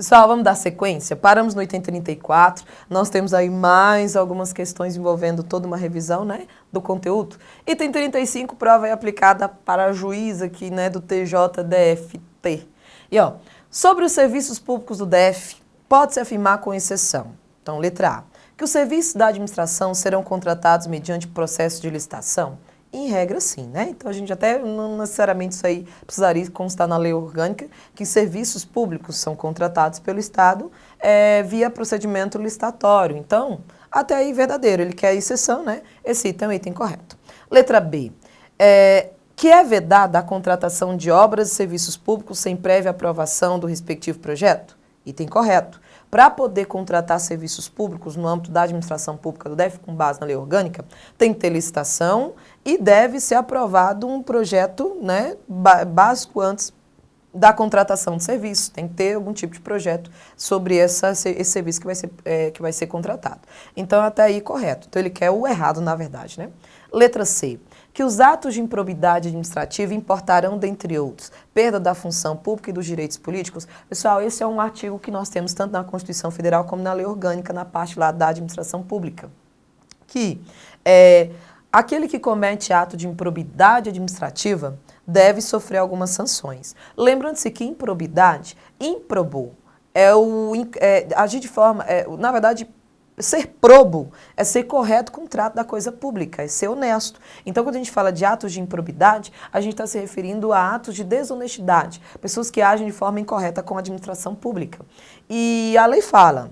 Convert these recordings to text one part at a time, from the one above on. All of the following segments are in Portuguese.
Pessoal, vamos dar sequência? Paramos no item 34, nós temos aí mais algumas questões envolvendo toda uma revisão, né, do conteúdo. Item 35, prova é aplicada para juiz aqui, né, do TJDFT. E ó, sobre os serviços públicos do DF, pode-se afirmar com exceção. Então, letra A, que os serviços da administração serão contratados mediante processo de licitação? Em regra, sim, né? Então, a gente até não necessariamente isso aí precisaria constar na lei orgânica, que serviços públicos são contratados pelo Estado via procedimento licitatório. Então, até aí verdadeiro, ele quer exceção, né? Esse item é um item correto. Letra B, que é vedada a contratação de obras e serviços públicos sem prévia aprovação do respectivo projeto? Item correto. Para poder contratar serviços públicos no âmbito da administração pública do DF, com base na lei orgânica, tem que ter licitação e deve ser aprovado um projeto, né, básico antes da contratação de serviço. Tem que ter algum tipo de projeto sobre esse serviço que vai ser contratado. Então, até aí, correto. Então, ele quer o errado, na verdade, né? Letra C, que os atos de improbidade administrativa importarão, dentre outros, perda da função pública e dos direitos políticos. Pessoal, esse é um artigo que nós temos tanto na Constituição Federal como na lei orgânica, na parte lá da administração pública, que aquele que comete ato de improbidade administrativa deve sofrer algumas sanções. Lembrando-se que improbidade, improbou, agir de forma, na verdade, ser probo é ser correto com o trato da coisa pública, é ser honesto. Então, quando a gente fala de atos de improbidade, a gente está se referindo a atos de desonestidade, pessoas que agem de forma incorreta com a administração pública. E a lei fala,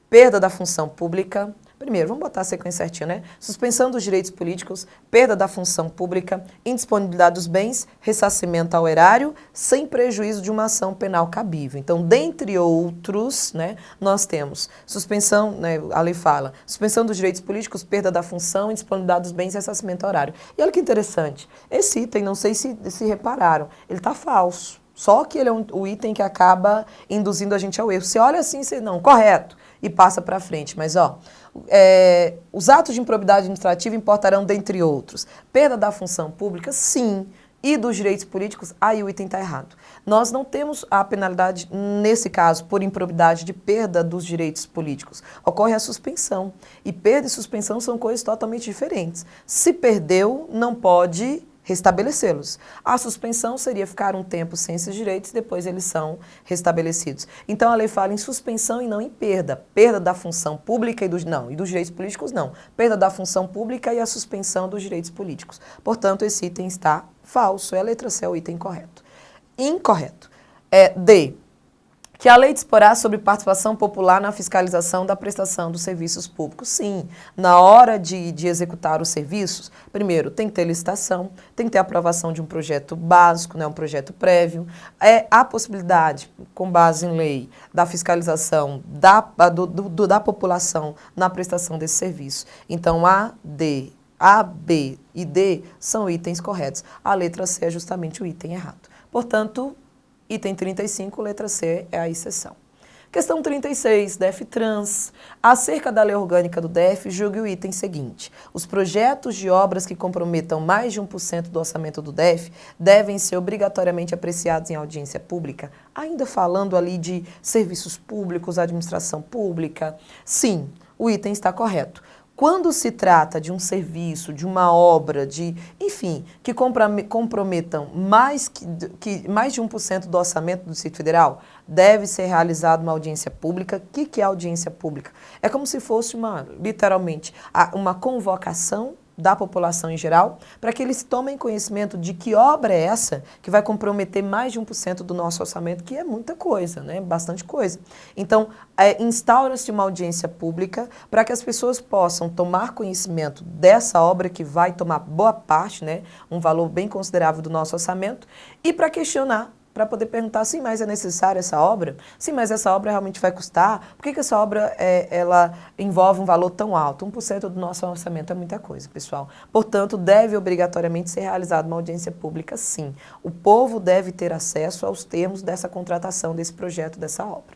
perda da função pública. Primeiro, vamos botar a sequência certinha, né? Suspensão dos direitos políticos, perda da função pública, indisponibilidade dos bens, ressarcimento ao erário, sem prejuízo de uma ação penal cabível. Então, dentre outros, né, nós temos suspensão, né, a lei fala, suspensão dos direitos políticos, perda da função, indisponibilidade dos bens, ressarcimento ao erário. E olha que interessante, esse item, não sei se repararam, ele está falso. Só que ele é o item que acaba induzindo a gente ao erro. Você olha assim, você não, correto, e passa para frente. Mas, ó, os atos de improbidade administrativa importarão, dentre outros, perda da função pública, sim, e dos direitos políticos, aí o item está errado. Nós não temos a penalidade, nesse caso, por improbidade de perda dos direitos políticos. Ocorre a suspensão. E perda e suspensão são coisas totalmente diferentes. Se perdeu, não pode restabelecê-los. A suspensão seria ficar um tempo sem esses direitos e depois eles são restabelecidos. Então a lei fala em suspensão e não em perda. Perda da função pública e dos direitos políticos não. Perda da função pública e a suspensão dos direitos políticos. Portanto, esse item está falso. É a letra C, é o item correto. Incorreto. D, que a lei disporá sobre participação popular na fiscalização da prestação dos serviços públicos. Sim, na hora de executar os serviços, primeiro tem que ter licitação, tem que ter aprovação de um projeto básico, né, um projeto prévio. A possibilidade, com base em lei, da fiscalização da população na prestação desse serviço. Então, A, B e D são itens corretos. A letra C é justamente o item errado. Portanto, item 35, letra C, é a exceção. Questão 36, DF-Trans. Acerca da lei orgânica do DF, julgue o item seguinte. Os projetos de obras que comprometam mais de 1% do orçamento do DF devem ser obrigatoriamente apreciados em audiência pública. Ainda falando ali de serviços públicos, administração pública. Sim, o item está correto. Quando se trata de um serviço, de uma obra, enfim, que comprometam mais de 1% do orçamento do Distrito Federal, deve ser realizada uma audiência pública. O que é audiência pública? É como se fosse literalmente, uma convocação da população em geral, para que eles tomem conhecimento de que obra é essa que vai comprometer mais de 1% do nosso orçamento, que é muita coisa, né? Bastante coisa. Então, instaura-se uma audiência pública para que as pessoas possam tomar conhecimento dessa obra que vai tomar boa parte, né? Um valor bem considerável do nosso orçamento, e para questionar, para poder perguntar, sim, mas é necessária essa obra? Sim, mas essa obra realmente vai custar? Por que essa obra ela envolve um valor tão alto? 1% do nosso orçamento é muita coisa, pessoal. Portanto, deve obrigatoriamente ser realizada uma audiência pública, sim. O povo deve ter acesso aos termos dessa contratação, desse projeto, dessa obra.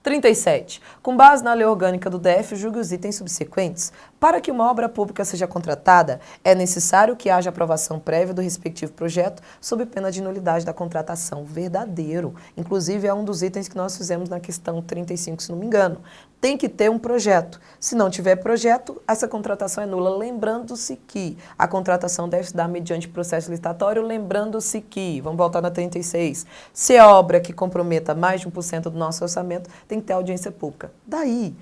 37. Com base na lei orgânica do DF, julgue os itens subsequentes. Para que uma obra pública seja contratada, é necessário que haja aprovação prévia do respectivo projeto, sob pena de nulidade da contratação. Verdadeiro. Inclusive, é um dos itens que nós fizemos na questão 35, se não me engano. Tem que ter um projeto. Se não tiver projeto, essa contratação é nula. Lembrando-se que a contratação deve se dar mediante processo licitatório, lembrando-se que, vamos voltar na 36, se é obra que comprometa mais de 1% do nosso orçamento, tem que ter audiência pública. Daí,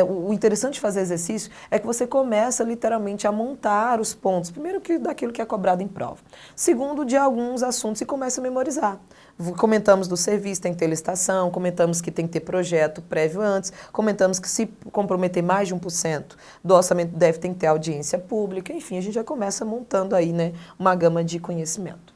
o interessante de fazer exercício é que você começa literalmente a montar os pontos, primeiro que daquilo que é cobrado em prova, segundo de alguns assuntos e começa a memorizar. Comentamos do serviço, tem que ter licitação, comentamos que tem que ter projeto prévio antes, comentamos que se comprometer mais de 1% do orçamento tem que ter audiência pública, enfim, a gente já começa montando aí, né, uma gama de conhecimentos.